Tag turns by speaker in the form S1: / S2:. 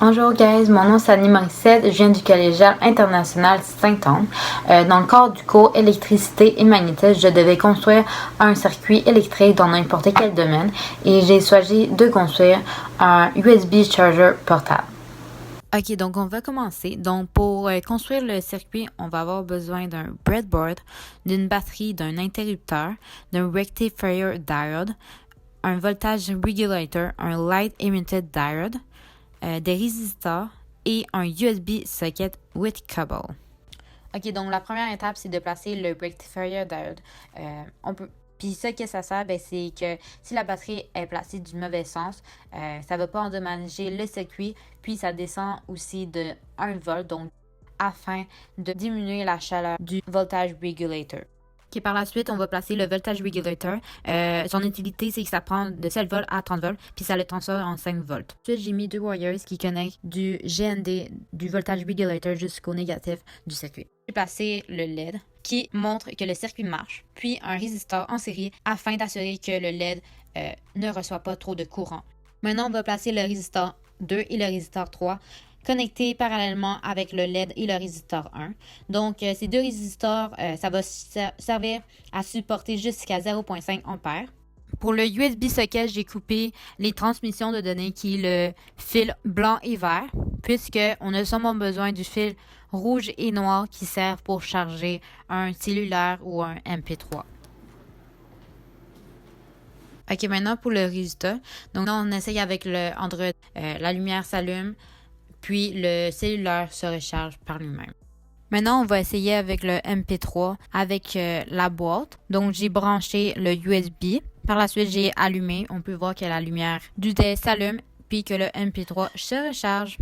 S1: Bonjour guys, mon nom c'est Annie Morissette, je viens du Collégial International Saint-Anne. Dans le cadre du cours électricité et magnétisme, je devais construire un circuit électrique dans n'importe quel domaine et j'ai choisi de construire un USB charger portable.
S2: Ok, donc on va commencer. Donc pour construire le circuit, on va avoir besoin d'un breadboard, d'une batterie, d'un interrupteur, d'un rectifier diode, un voltage regulator, un light emitted diode, des résistors et un USB socket with cable. Ok, donc la première étape, c'est de placer le rectifier diode. Puis ça que ça sert, c'est que si la batterie est placée du mauvais sens, ça ne va pas endommager le circuit, puis ça descend aussi de 1 volt, donc afin de diminuer la chaleur du voltage regulator. Okay, par la suite, on va placer le voltage regulator. Son utilité, c'est que ça prend de 7 volts à 30 volts, puis ça le transforme en 5 volts. Ensuite, j'ai mis 2 wires qui connectent du GND, du voltage regulator, jusqu'au négatif du circuit. J'ai placé le LED qui montre que le circuit marche, puis un résistor en série afin d'assurer que le LED ne reçoit pas trop de courant. Maintenant, on va placer le résistor 2 et le résistor 3 connectés parallèlement avec le LED et le résistor 1. Donc, ces deux résistors, ça va servir à supporter jusqu'à 0,5 ampères. Pour le USB socket, j'ai coupé les transmissions de données qui est le fil blanc et vert, puisqu'on a seulement besoin du fil rouge et noir qui servent pour charger un cellulaire ou un MP3. Ok, maintenant pour le résistor. Donc là, on essaye avec le Android. La lumière s'allume, puis le cellulaire se recharge par lui-même. Maintenant, on va essayer avec le MP3, avec la boîte. Donc, j'ai branché le USB. Par la suite, j'ai allumé. On peut voir que la lumière du dé s'allume, puis que le MP3 se recharge.